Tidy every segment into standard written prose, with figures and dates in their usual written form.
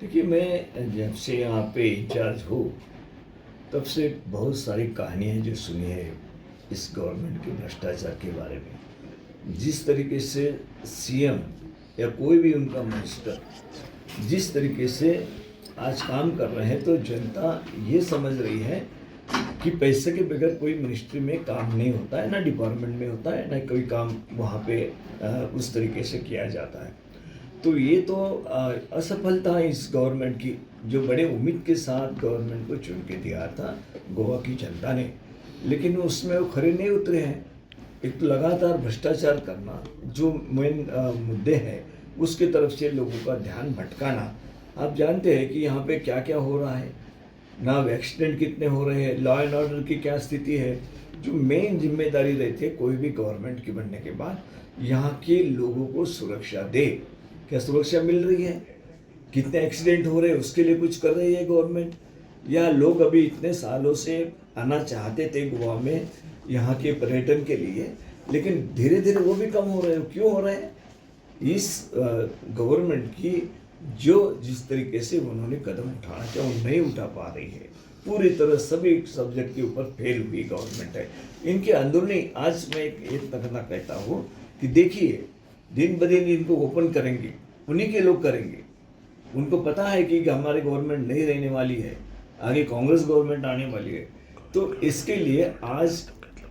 देखिए, मैं जब से यहाँ पे इंचार्ज हूँ, तब से बहुत सारी कहानियाँ जो सुनी है इस गवर्नमेंट के भ्रष्टाचार के बारे में। जिस तरीके से सीएम या कोई भी उनका मिनिस्टर जिस तरीके से आज काम कर रहे हैं, तो जनता ये समझ रही है कि पैसे के बगैर कोई मिनिस्ट्री में काम नहीं होता है, ना डिपार्टमेंट में होता है, ना कोई काम वहाँ पे उस तरीके से किया जाता है। तो ये तो असफलता है इस गवर्नमेंट की, जो बड़े उम्मीद के साथ गवर्नमेंट को चुन के दिया था गोवा की जनता ने, लेकिन उसमें वो खरे नहीं उतरे हैं। एक तो लगातार भ्रष्टाचार करना, जो मेन मुद्दे हैं उसके तरफ से लोगों का ध्यान भटकाना। आप जानते हैं कि यहाँ पे क्या क्या हो रहा है, ना एक्सीडेंट कितने हो रहे हैं, लॉ एंड ऑर्डर की क्या स्थिति है। जो मेन जिम्मेदारी रहती है कोई भी गवर्नमेंट के बनने के बाद, यहाँ के लोगों को सुरक्षा दे। क्या सुरक्षा मिल रही है? कितने एक्सीडेंट हो रहे हैं उसके लिए कुछ कर रही है गवर्नमेंट? या लोग अभी इतने सालों से आना चाहते थे गोवा में यहाँ के पर्यटन के लिए, लेकिन धीरे धीरे वो भी कम हो रहे हैं। क्यों हो रहे हैं? इस गवर्नमेंट की जो जिस तरीके से उन्होंने कदम उठाना चाहिए वो नहीं उठा पा रही है। पूरी तरह सभी सब्जेक्ट के ऊपर फेल हुई गवर्नमेंट है। इनके अंदरूनी आज मैं एक तकना कहता हूँ कि देखिए, दिन ब दिन इनको ओपन करेंगे, उन्हीं के लोग करेंगे। उनको पता है कि हमारी गवर्नमेंट नहीं रहने वाली है, आगे कांग्रेस गवर्नमेंट आने वाली है। तो इसके लिए आज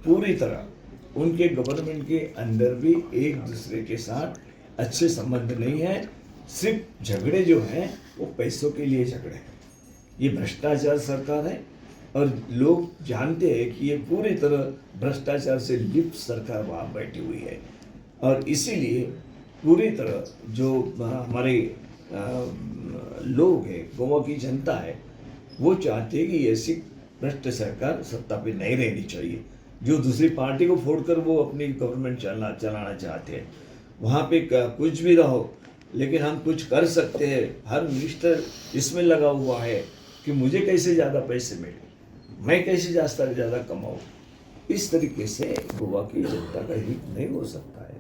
पूरी तरह उनके गवर्नमेंट के अंदर भी एक दूसरे के साथ अच्छे संबंध नहीं है। सिर्फ झगड़े जो हैं वो पैसों के लिए झगड़े हैं। ये भ्रष्टाचार सरकार है और लोग जानते हैं कि ये पूरी तरह भ्रष्टाचार से लिप्त सरकार वहाँ बैठी हुई है। और इसीलिए पूरी तरह जो हमारे लोग हैं, गोवा की जनता है, वो चाहते हैं कि ऐसी भ्रष्ट सरकार सत्ता पे नहीं रहनी चाहिए। जो दूसरी पार्टी को फोड़कर वो अपनी गवर्नमेंट चलाना चाहते हैं, वहाँ पे कुछ भी रहो, लेकिन हम कुछ कर सकते हैं। हर मिनिस्टर इसमें लगा हुआ है कि मुझे कैसे ज़्यादा पैसे मिले, मैं कैसे ज़्यादा कमाऊँ। इस तरीके से गोवा की जनता का हित नहीं हो सकता है।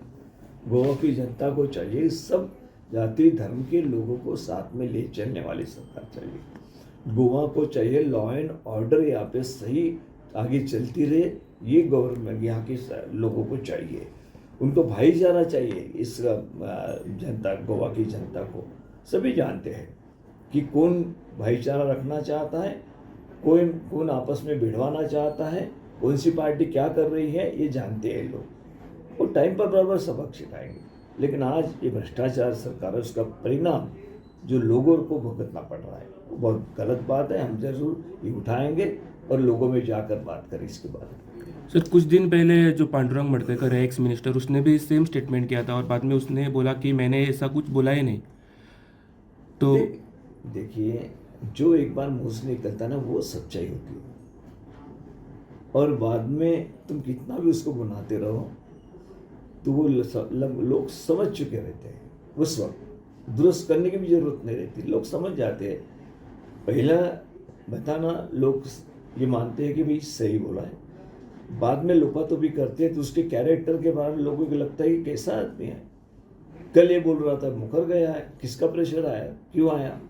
गोवा की जनता को चाहिए सब जाति धर्म के लोगों को साथ में ले चलने वाली सरकार चाहिए। गोवा को चाहिए लॉ एंड ऑर्डर यहाँ पे सही आगे चलती रहे, ये गवर्नमेंट यहाँ के लोगों को चाहिए। उनको भाईचारा चाहिए। इस जनता, गोवा की जनता को सभी जानते हैं कि कौन भाईचारा रखना चाहता है, कौन आपस में भिड़वाना चाहता है, कौन सी पार्टी क्या कर रही है, ये जानते हैं लोग। वो टाइम पर बराबर सबक सिखाएंगे। लेकिन आज ये भ्रष्टाचार सरकार है, उसका परिणाम जो लोगों को भुगतना पड़ रहा है वो बहुत गलत बात है। हम जरूर ये उठाएंगे और लोगों में जाकर बात करें इसके बारे में। सर, कुछ दिन पहले जो पांडुरंग मडकैकर है एक्स मिनिस्टर, उसने भी सेम स्टेटमेंट किया था और बाद में उसने बोला कि मैंने ऐसा कुछ बोला ही नहीं। तो देखिए, जो एक बार मुंह से निकलता है ना, वो सच्चाई होती है। और बाद में तुम कितना भी उसको बनाते रहो तो वो लोग समझ चुके रहते हैं। उस वक्त दुरुस्त करने की भी जरूरत नहीं रहती, लोग समझ जाते हैं। पहला बताना लोग ये मानते हैं कि भाई सही बोला है, बाद में लुपा तो भी करते हैं, तो उसके कैरेक्टर के बारे में लोगों को लगता है कि कैसा आदमी है। कल ये बोल रहा था, मुकर गया है, किसका प्रेशर आया, क्यों आया?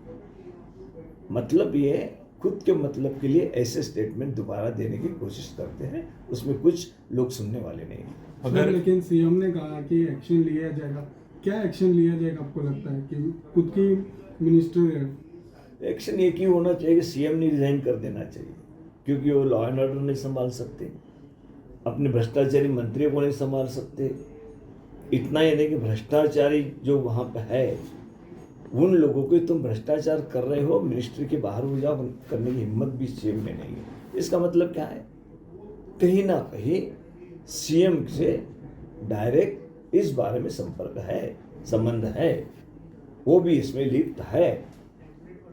मतलब ये खुद के मतलब के लिए ऐसे स्टेटमेंट दोबारा देने की कोशिश करते हैं, उसमें कुछ लोग सुनने वाले नहीं हैं। अगर लेकिन सीएम ने कहा कि एक्शन लिया जाएगा, क्या एक्शन लिया जाएगा आपको लगता है? कि खुद की मिनिस्टर है, एक्शन एक ही होना चाहिए कि सीएम ने रिजाइन कर देना चाहिए, क्योंकि वो लॉ एंड ऑर्डर नहीं संभाल सकते, अपने भ्रष्टाचारी मंत्रियों को नहीं संभाल सकते। इतना ही नहीं कि भ्रष्टाचारी जो वहाँ पर है उन लोगों को तुम भ्रष्टाचार कर रहे हो, मिनिस्ट्री के बाहर हो जाओ, करने की हिम्मत भी सीएम में नहीं है। इसका मतलब क्या है? कहीं ना कहीं सीएम से डायरेक्ट इस बारे में संबंध है, वो भी इसमें लिप्त है।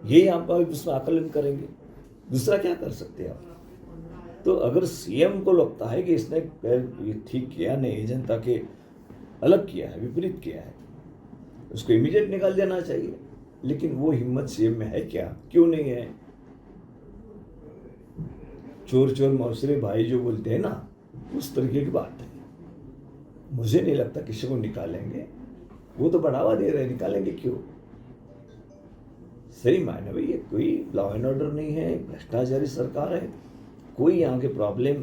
ये आप उसमें आकलन करेंगे, दूसरा क्या कर सकते हैं आप? तो अगर सीएम को लगता है कि इसने ये ठीक किया नहीं, जनता के अलग किया है, विपरीत किया है, उसको इमीडिएट निकाल देना चाहिए। लेकिन वो हिम्मत सीएम में है क्या? क्यों नहीं है? चोर चोर मौसरे भाई जो बोलते हैं ना, उस तरीके की बात है। मुझे नहीं लगता किसी को निकालेंगे, वो तो बढ़ावा दे रहे हैं, निकालेंगे क्यों? सही मायने में ये कोई लॉ एंड ऑर्डर नहीं है, भ्रष्टाचारी सरकार है। कोई यहाँ के प्रॉब्लम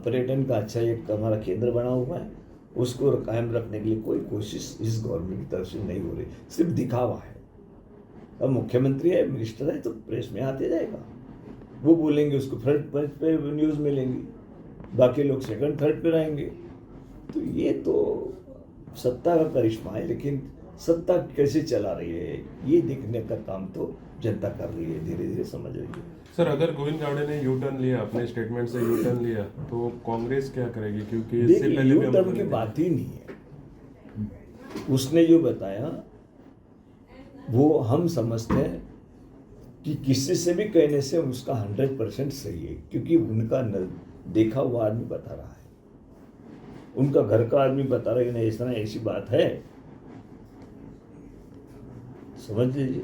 पर्यटन का अच्छा एक हमारा केंद्र बना हुआ है, उसको कायम रखने के लिए कोई कोशिश इस गवर्नमेंट की तरफ से नहीं हो रही, सिर्फ दिखावा है। अब मुख्यमंत्री है, मिनिस्टर है, तो प्रेस में आते जाएगा, वो बोलेंगे, उसको फ्रंट पेज पे न्यूज़ मिलेंगी, बाकी लोग सेकंड थर्ड पे रहेंगे। तो ये तो सत्ता का करिश्मा है, लेकिन सत्ता कैसे चला रही है ये देखने का काम तो जनता कर रही है, धीरे धीरे समझ रही है। सर, अगर गोविंद गावड़े ने यू टर्न लिया, अपने स्टेटमेंट से यू टर्न लिया, तो कांग्रेस क्या करेगी? क्योंकि इससे देखिए, पहले यू भी हम टर्न की बात ही नहीं है। उसने जो बताया वो हम समझते हैं कि किसी से भी कहने से उसका 100% सही है, क्योंकि उनका देखा हुआ आदमी बता रहा है, उनका घर का आदमी बता रहा है कि नहीं, इस तरह ऐसी बात है, समझ लीजिए।